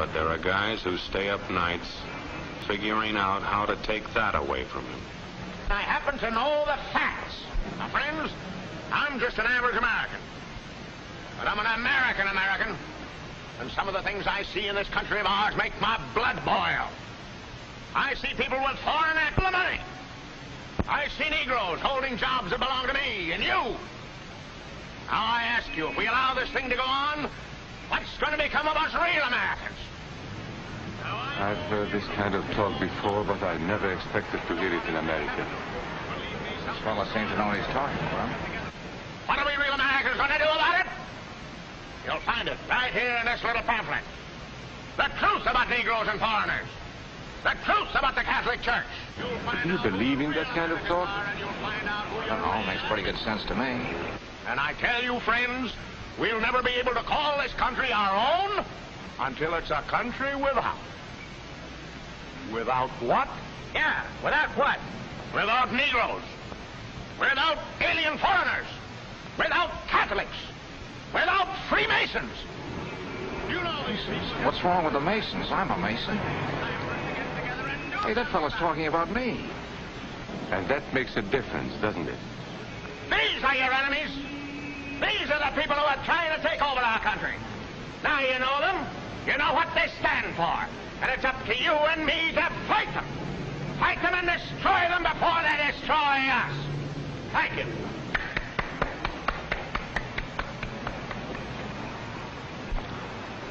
But there are guys who stay up nights figuring out how to take that away from him. I happen to know the facts. My friends, I'm just an average American. But I'm an American. And some of the things I see in this country of ours make my blood boil. I see people with foreign money. I see Negroes holding jobs that belong to me and you. Now I ask you, if we allow this thing to go on, what's going to become of us real Americans? I've heard this kind of talk before, but I never expected to hear it in America. This fellow seems to know what he's talking about. What are we real Americans going to do about it? You'll find it right here in this little pamphlet. The truth about Negroes and foreigners. The truth about the Catholic Church. Do you believe in that kind of talk? I don't know, makes pretty good sense to me. And I tell you, friends, we'll never be able to call this country our own until it's a country without. Without what? Yeah, without what? Without Negroes. Without alien foreigners. Without Catholics. Without Freemasons. You know these things. What's wrong with the Masons? I'm a Mason. Hey, that fellow's talking about me. And that makes a difference, doesn't it? These are your enemies. These are the people who are trying to take over our country. Now you know them. You know what they stand for. And it's up to you and me to fight them. Fight them and destroy them before they destroy us. Thank you.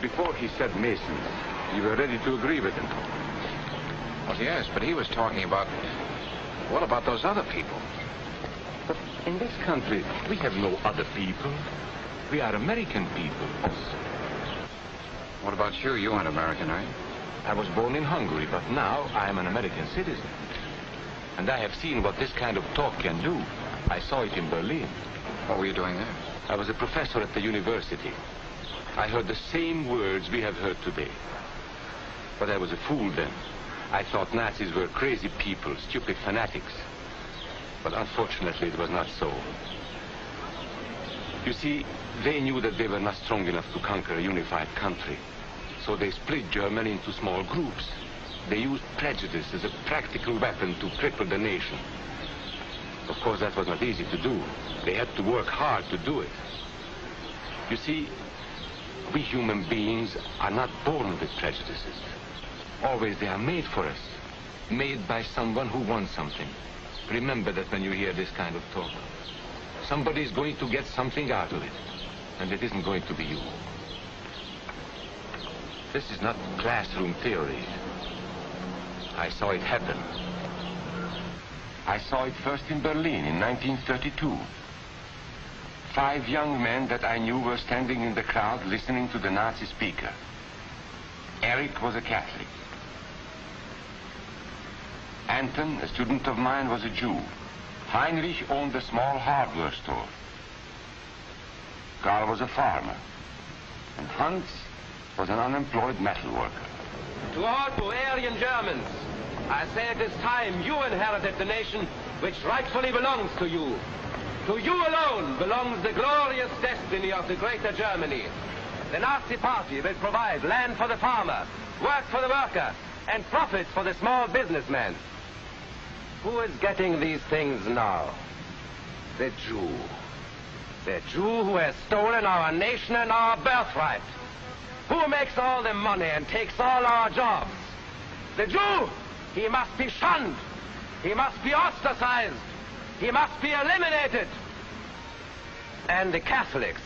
Before he said Masons, you were ready to agree with him. Well, yes, but he was talking about... What about those other people? But in this country, we have no other people. We are American people. What about you? You aren't American, are you? I was born in Hungary, but now I am an American citizen. And I have seen what this kind of talk can do. I saw it in Berlin. What were you doing there? I was a professor at the university. I heard the same words we have heard today. But I was a fool then. I thought Nazis were crazy people, stupid fanatics. But unfortunately, it was not so. You see, they knew that they were not strong enough to conquer a unified country. So they split Germany into small groups. They used prejudice as a practical weapon to cripple the nation. Of course, that was not easy to do. They had to work hard to do it. You see, we human beings are not born with prejudices. Always they are made for us. Made by someone who wants something. Remember that when you hear this kind of talk. Somebody is going to get something out of it. And it isn't going to be you. This is not classroom theory. I saw it happen. I saw it first in Berlin in 1932. 5 young men that I knew were standing in the crowd listening to the Nazi speaker. Eric was a Catholic. Anton, a student of mine, was a Jew. Heinrich owned a small hardware store. Karl was a farmer. And Hans was an unemployed metal worker. To all Bavarian Germans, I say it is time you inherited the nation which rightfully belongs to you. To you alone belongs the glorious destiny of the Greater Germany. The Nazi Party will provide land for the farmer, work for the worker, and profits for the small businessman. Who is getting these things now? The Jew. The Jew who has stolen our nation and our birthright. Who makes all the money and takes all our jobs? The Jew, he must be shunned. He must be ostracized. He must be eliminated. And the Catholics,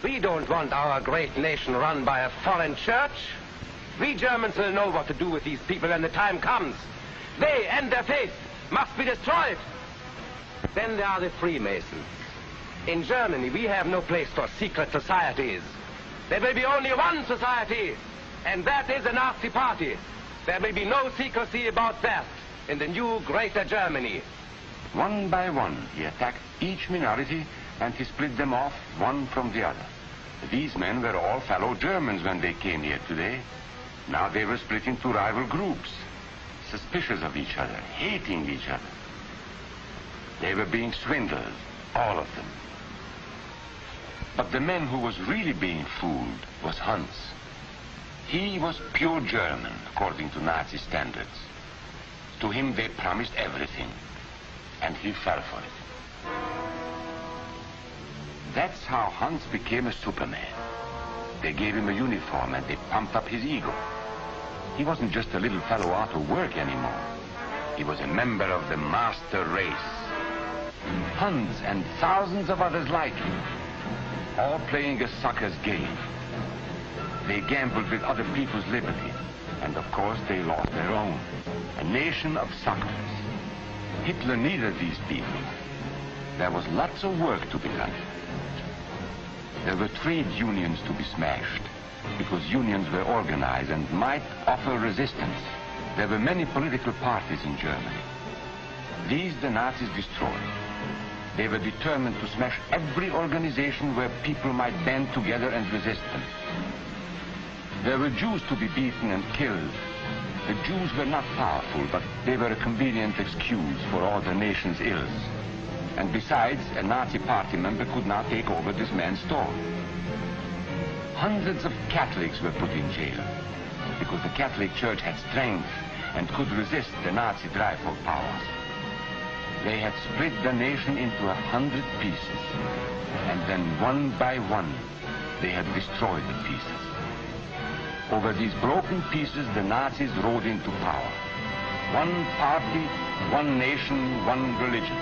we don't want our great nation run by a foreign church. We Germans will know what to do with these people when the time comes. They and their faith must be destroyed. Then there are the Freemasons. In Germany, we have no place for secret societies. There will be only one society, and that is the Nazi Party. There will be no secrecy about that in the new Greater Germany. One by one, he attacked each minority and he split them off one from the other. These men were all fellow Germans when they came here today. Now they were split into rival groups, suspicious of each other, hating each other. They were being swindled, all of them. But the man who was really being fooled was Hans. He was pure German, according to Nazi standards. To him they promised everything, and he fell for it. That's how Hans became a Superman. They gave him a uniform and they pumped up his ego. He wasn't just a little fellow out of work anymore. He was a member of the master race. Hans and thousands of others like him, all playing a sucker's game. They gambled with other people's liberty, and of course they lost their own. A nation of suckers. Hitler needed these people. There was lots of work to be done. There were trade unions to be smashed, because unions were organized and might offer resistance. There were many political parties in Germany. These the Nazis destroyed. They were determined to smash every organization where people might band together and resist them. There were Jews to be beaten and killed. The Jews were not powerful, but they were a convenient excuse for all the nation's ills. And besides, a Nazi party member could not take over this man's store. Hundreds of Catholics were put in jail because the Catholic Church had strength and could resist the Nazi drive for power. They had split the nation into 100 pieces, and then one by one, they had destroyed the pieces. Over these broken pieces, the Nazis rode into power. One party, one nation, one religion.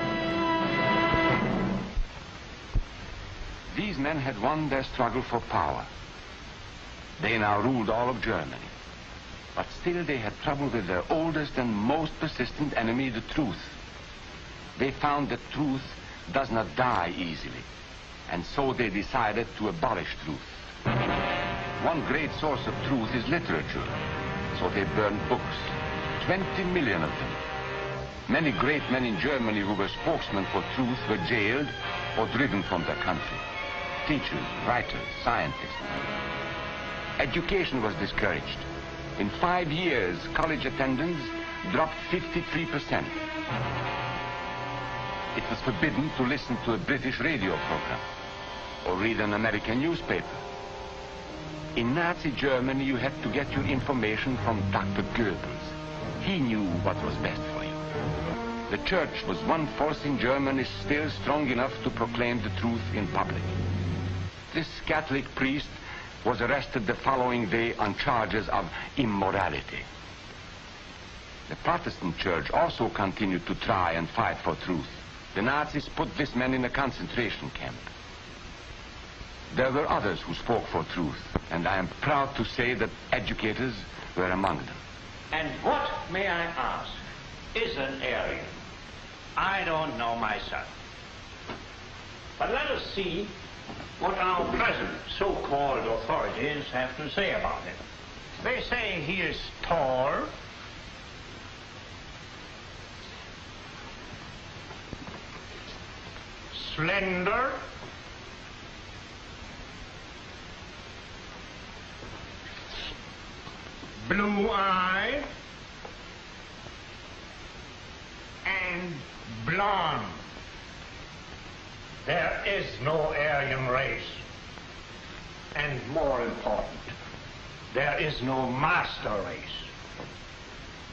These men had won their struggle for power. They now ruled all of Germany. But still they had trouble with their oldest and most persistent enemy, the truth. They found that truth does not die easily, and so they decided to abolish truth. One great source of truth is literature, so they burned books, 20 million of them. Many great men in Germany who were spokesmen for truth were jailed or driven from their country. Teachers, writers, scientists. Education was discouraged. In 5 years, college attendance dropped 53%. It was forbidden to listen to a British radio program or read an American newspaper. In Nazi Germany, you had to get your information from Dr. Goebbels. He knew what was best for you. The church was one force in Germany still strong enough to proclaim the truth in public. This Catholic priest was arrested the following day on charges of immorality. The Protestant church also continued to try and fight for truth. The Nazis put this man in a concentration camp. There were others who spoke for truth, and I am proud to say that educators were among them. And what, may I ask, is an Aryan? I don't know myself. But let us see what our present so-called authorities have to say about him. They say he is tall, slender, blue-eyed, and blonde. There is no Aryan race. And more important, there is no master race.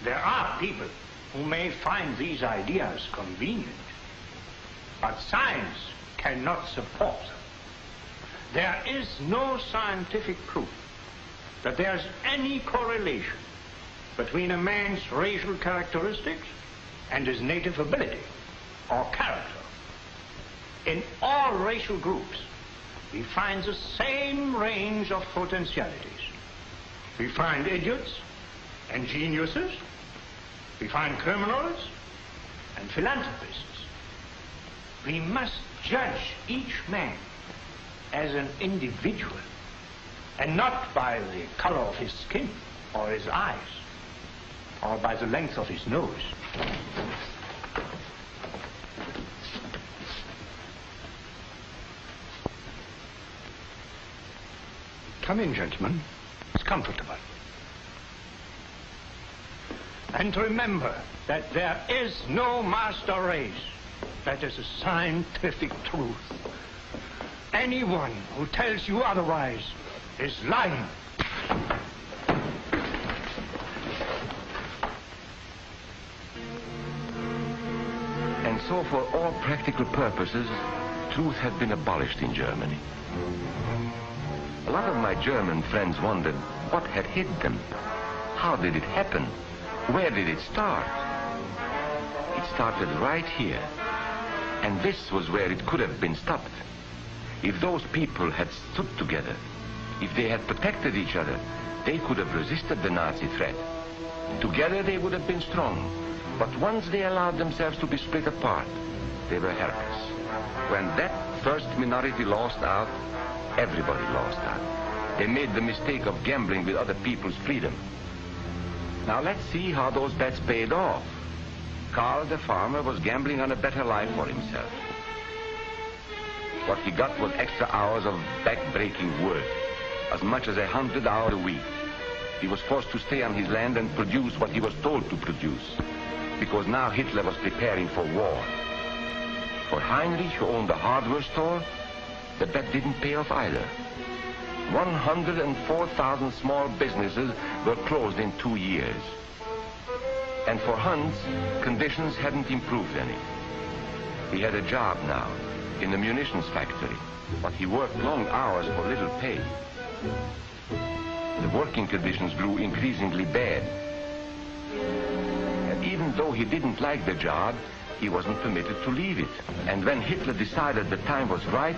There are people who may find these ideas convenient, but science cannot support them. There is no scientific proof that there's any correlation between a man's racial characteristics and his native ability or character. In all racial groups, we find the same range of potentialities. We find idiots and geniuses. We find criminals and philanthropists. We must judge each man as an individual and not by the color of his skin or his eyes or by the length of his nose. Come in, gentlemen. It's comfortable. And remember that there is no master race. That is a scientific truth. Anyone who tells you otherwise is lying. for all practical purposes, truth had been abolished in Germany. A lot of my German friends wondered what had hit them. How did it happen? Where did it start? It started right here. And this was where it could have been stopped. If those people had stood together, if they had protected each other, they could have resisted the Nazi threat. Together they would have been strong. But once they allowed themselves to be split apart, they were helpless. When that first minority lost out, everybody lost out. They made the mistake of gambling with other people's freedom. Now let's see how those bets paid off. Karl the farmer was gambling on a better life for himself. What he got was extra hours of back-breaking work, as much as 100 hours a week. He was forced to stay on his land and produce what he was told to produce, because now Hitler was preparing for war. For Heinrich, who owned a hardware store, the bet didn't pay off either. 104,000 small businesses were closed in 2 years. And for Hans, conditions hadn't improved any. He had a job now in a munitions factory, but he worked long hours for little pay. The working conditions grew increasingly bad. And even though he didn't like the job, he wasn't permitted to leave it. And when Hitler decided the time was right,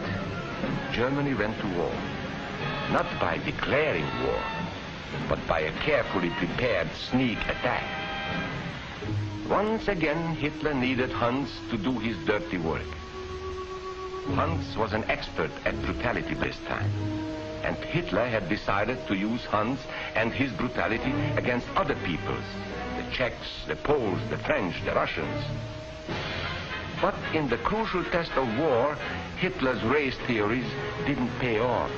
Germany went to war. Not by declaring war, but by a carefully prepared sneak attack. Once again, Hitler needed Hans to do his dirty work. Hans was an expert at brutality this time, and Hitler had decided to use Hans and his brutality against other peoples, the Czechs, the Poles, the French, the Russians. But in the crucial test of war, Hitler's race theories didn't pay off.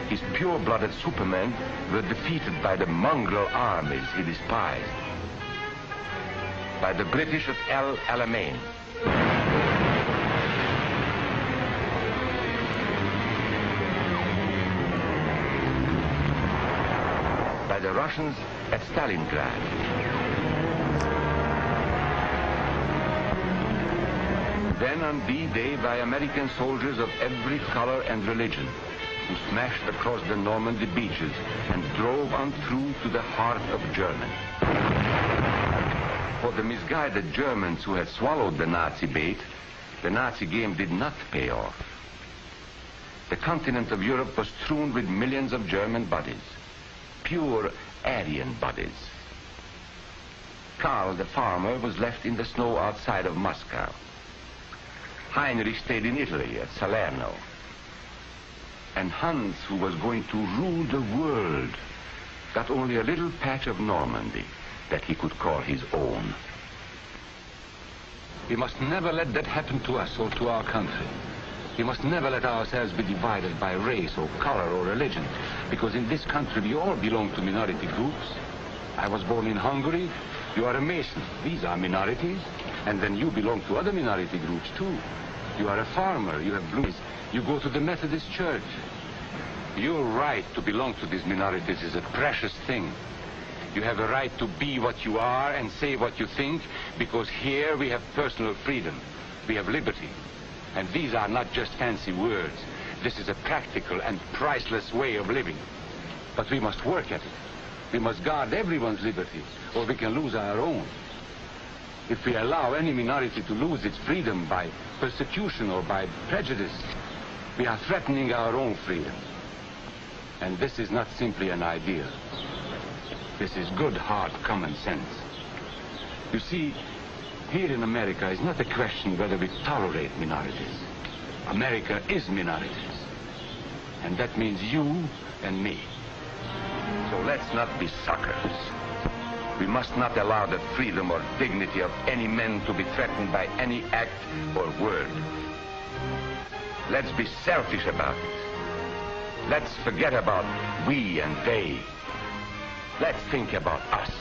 His pure-blooded supermen were defeated by the mongrel armies he despised. By the British at El Alamein. By the Russians at Stalingrad. Then on D-Day by American soldiers of every color and religion, who smashed across the Normandy beaches and drove on through to the heart of Germany. For the misguided Germans who had swallowed the Nazi bait, the Nazi game did not pay off. The continent of Europe was strewn with millions of German bodies, pure Aryan bodies. Karl the farmer was left in the snow outside of Moscow. Heinrich stayed in Italy at Salerno. And Hans, who was going to rule the world, got only a little patch of Normandy that he could call his own. We must never let that happen to us or to our country. We must never let ourselves be divided by race or color or religion, because in this country we all belong to minority groups. I was born in Hungary. You are a Mason. These are minorities. And then you belong to other minority groups too. You are a farmer. You have blues. You go to the Methodist Church. Your right to belong to these minorities is a precious thing. You have a right to be what you are and say what you think, because here we have personal freedom. We have liberty. And these are not just fancy words. This is a practical and priceless way of living. But we must work at it. We must guard everyone's liberty, or we can lose our own. If we allow any minority to lose its freedom by persecution or by prejudice, we are threatening our own freedom. And this is not simply an ideal. This is good, hard common sense. You see, here in America is not a question whether we tolerate minorities. America is minorities. And that means you and me. So let's not be suckers. We must not allow the freedom or dignity of any man to be threatened by any act or word. Let's be selfish about it. Let's forget about we and they. Let's think about us.